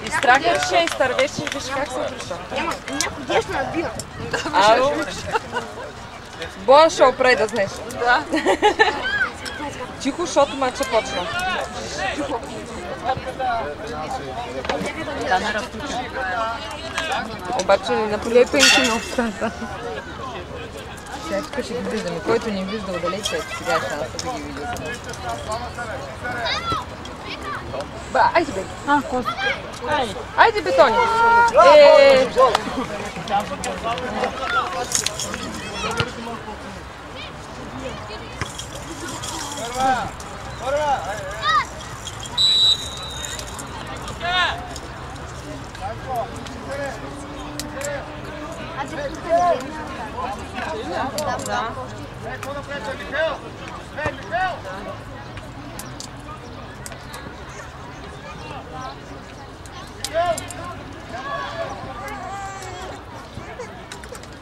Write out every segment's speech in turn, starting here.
И страхът шестър, виж как се връща. Няма, някой дясно надбива. Ало? Боя ще опре да знаеш. Да. Тихо, защото мача почва. Камера включена. Обаче наполей пенки на обстата. Сега тук ще ги виждаме. Който ни вижда отдалече, сега е шанса да ги види. Айде бе! Кост. Айде бетони!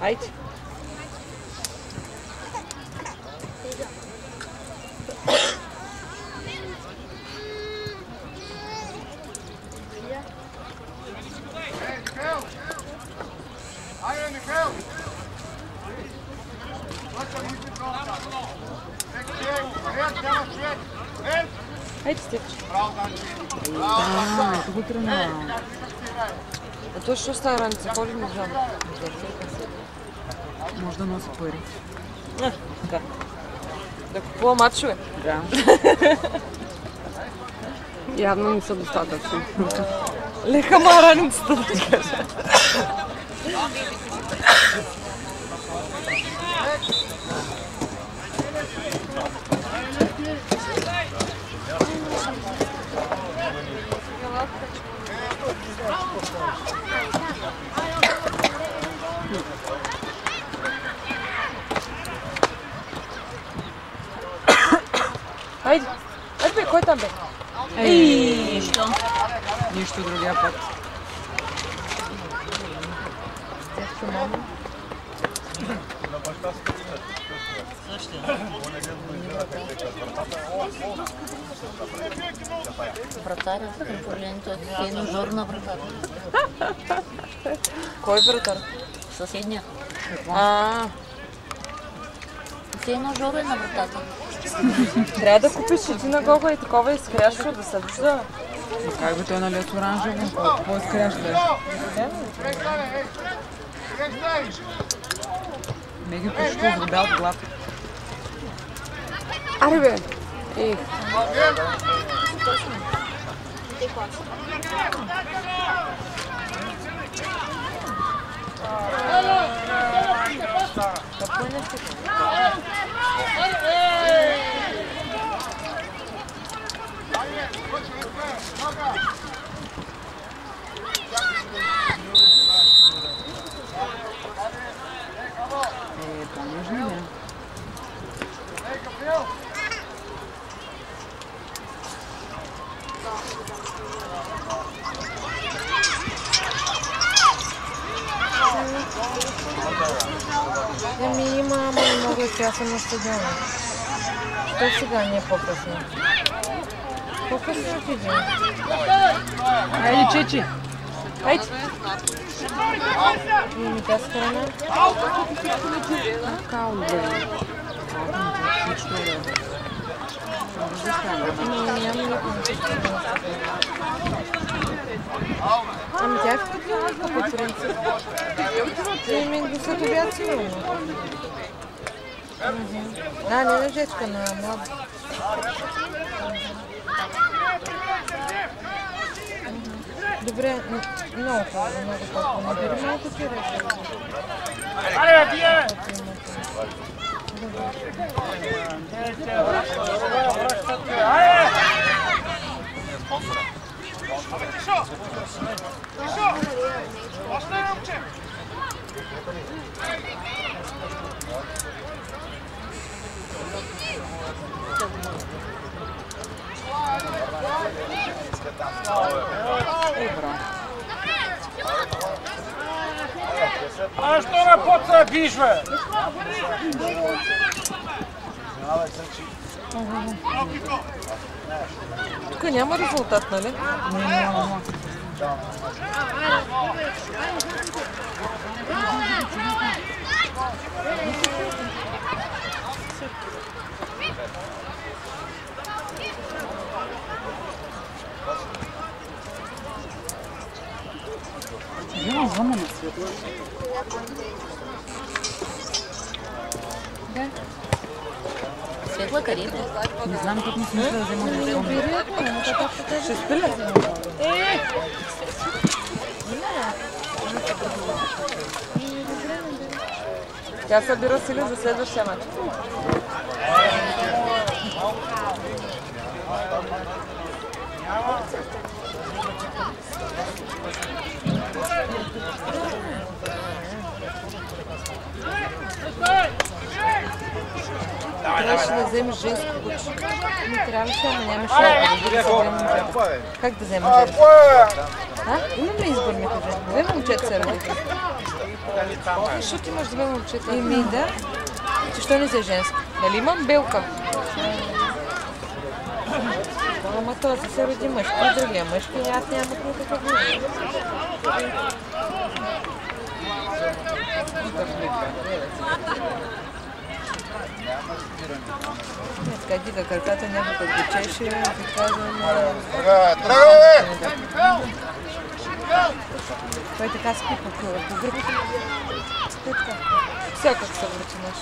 Айде! Айде, Степче. Ето го тренава. А той що става раница? Ходи, не знам. Може да носи пари. Да. Да купува мачове. Да. Явно не са достатъчно. Лека ма раницата, да ти кажа. Айде! Айде бе, кой там бе? Нищо. Нищо другия път. Вратаря в конкуренто е ножор на вратаря. Кой вратар? Съседния. Е ножор е на вратата. Трябва да купиш един гога и такова изкрящо да се вижда. Но как би той налез оранжево? Какво изкряш да е? Не ги почти изрубял от глад. Аре бе! По-нежно ли? Еми има, ама не мога и аз съм на стадиона. Що сега не е по-късно? По-късно отидем. Айде, Чечи! Айде! Еми тази страна. Као, бе. Всичко е. Ами няма никой. Ами тя е в стадиона по принцип. Еми до след обяд сигурно. Не на жечка, на млада. Добре, много хубаво, много хубаво. Набери малко ти реши. Аре, бие! А що на поца биш, бе? Тук няма резултат, нали? Няма. Взема звъна на Светла. Да. Светла къде е? Не знам как не смисля да взема да изпълня. Ще спи ли? Тя събира сили за следващия мач. Трябваше да вземеш женско куче. Не трябваше, ама нямаше да взема. Как да взема женско? Имам ли избор, ми кажа? Две момчета се родиха. Защото имаш две момчета. Еми да. Защо не взе женско? Нали имам белка? Ама това се роди мъжки, и другия мъжки, и аз нямах никакъв избор. Така дига краката, някакъв гучеше и ти казвам... Той така спи по групата. Спи така. Всякак се връчи наш.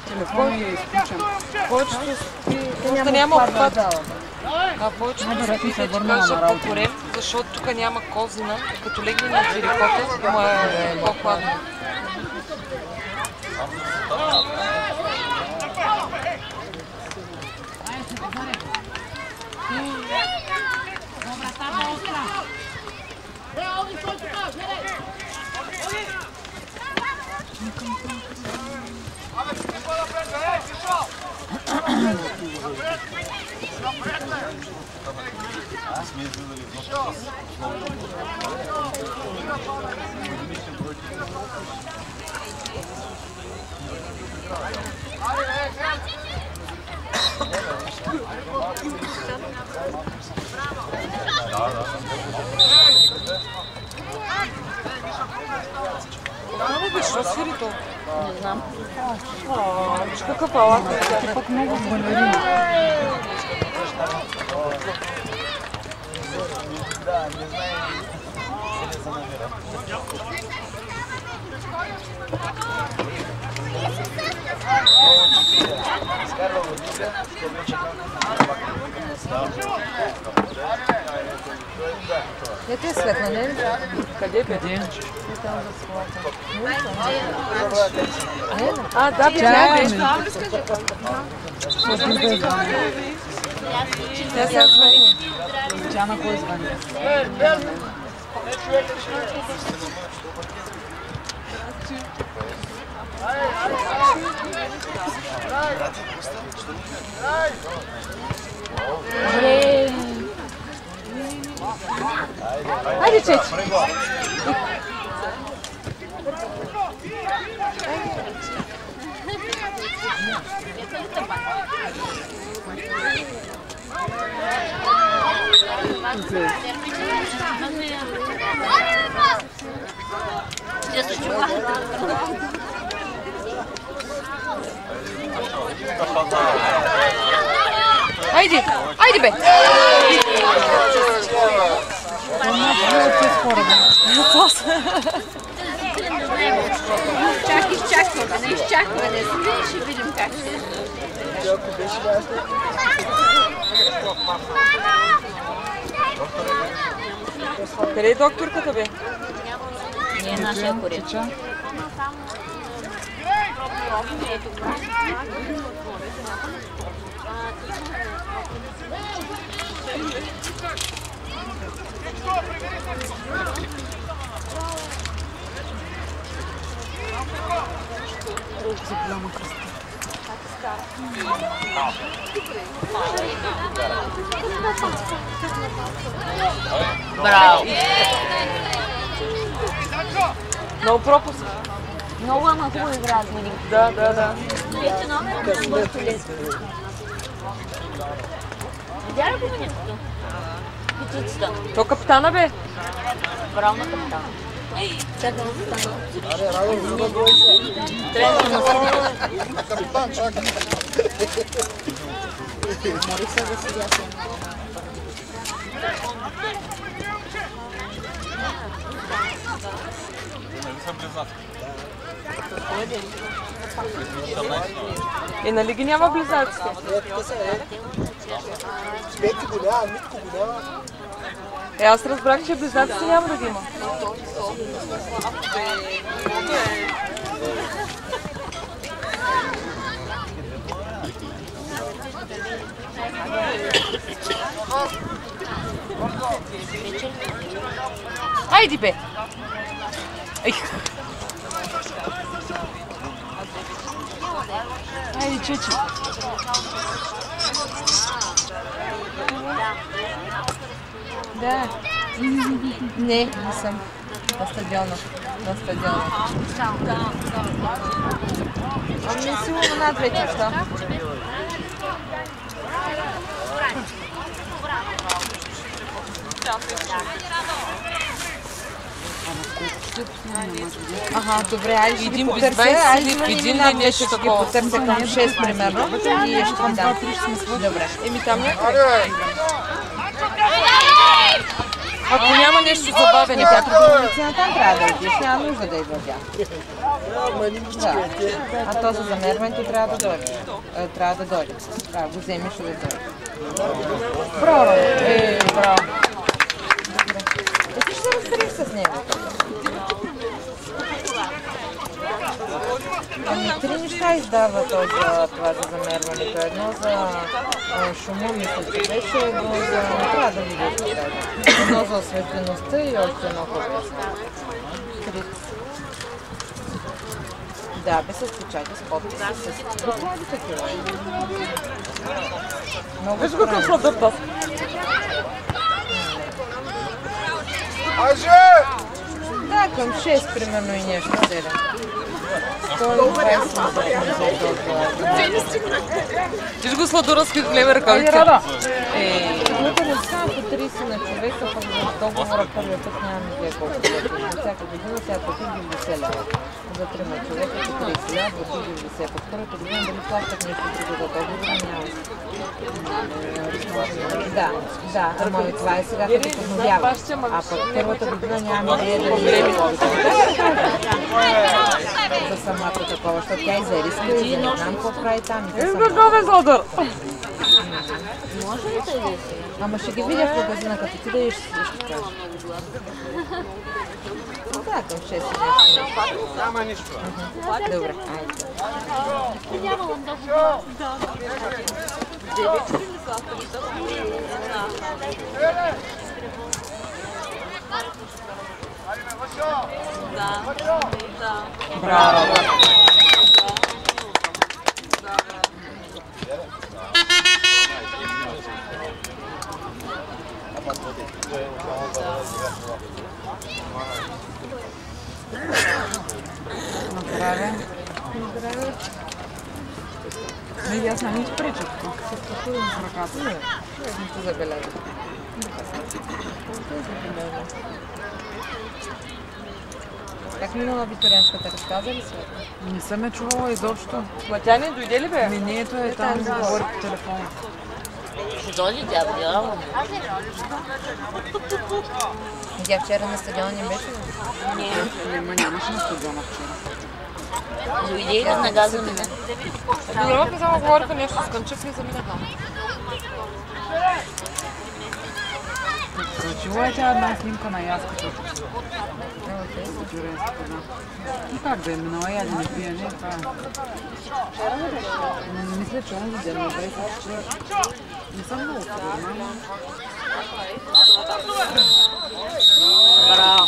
Телефон е изключен. Повечето спи, просто няма обхват. А повечето спи, да ти кажа по-корем, защото тук няма козина. Като легне на черепота, му е по-хладно. Защо свири толкова? Не знам. Виж какъв алак. Ти пък много балерина. Не те е светна, не? Къде бе? Къде? А, да, Тя е. Тя сега звъни. Тя на кой звъни? Хайде, чечи. Хайде, хайде бе! Чак изчакваме, не изчакваме, ще видим как ще. Къде е докторката бе? Не е нашия корен. Браво! Много пропуск. Много ама хубаво играят, видим. Да. Вижте номера на моето лесно. Видя ли го нещо? Птицата. То капитана бе. Браво на капитана. Чакай да стане. Трябва да насъдя. Капитан, чакай. Мори се да седя се. Нали ги няма близаците? Пети го няма, Митко го няма. Аз разбрах, че близаците няма да ги има. Хайди бе! Хайде, чечи! Да. Не съм. На стадиона. Ами сигурно над вечер, що? Ага, добре, айде ще ги потърся. Айде един над вечер ще ги потърся към 6 примерно. И ще ви дам. Добре. Еми там някъде. Ако няма нещо забавено, Тя преди медицина там трябва да отидеш, няма нужда да идва тя. Да. А то за замерването трябва да дойде. Трябва да дойде. Трябва да го вземеш и да дойде. Браво! Браво! Ти ще се разбереш с него. Ами три неща издава това за замерването. Едно за шума, мисля, че беше, едно за... Трябва да видиш. Едно за осветлеността и още едно по-късно. Да, без с печати, с подписи, с доклади такива. Много виж го какво дърпа. Да, към 6 примерно и нещо 7. 120 Виж го сладуровски хлебе ръкавица. Тук не само по 30 на човека, пък за договора първия път нямаме две колко платим. Всяка година тя плати 90 лева. За 3 човека по 30 лева, плати 90. Пък първата година дали плащат нещо друго за договора, няма. Да, ама и това е сега като подновява. А пък първата година нямаме идея дали е повече. За самата такова, защото тя и за риска и не знам какво прави там. Какъв е Златър? Може ли да иде? Ама ще ги видя в магазина, като ти да еш си ще кажа. Да, към 6 нещо. Няма нищо. Добре, айде. Браво! Направя. Не, аз не ти пречат. Се спасувам с ръката. Не те забеляза. Как минала абитуриентската, разказа ли се? Не съм я чувала изобщо. Ма тя не дойде ли бе? Ето е там, говори по телефона. Ще дойде тя, бе. Тя вчера на стадиона не беше? Нямаше на стадиона вчера. Дойде и веднага замина. Тренировка само говориха нещо с Кънчев и заминаха. Прочила е тя една снимка на яската. И как да е минала, яде не пие, не това. Мисля, че онзи ден не беше, че не съм много сигурна. Браво!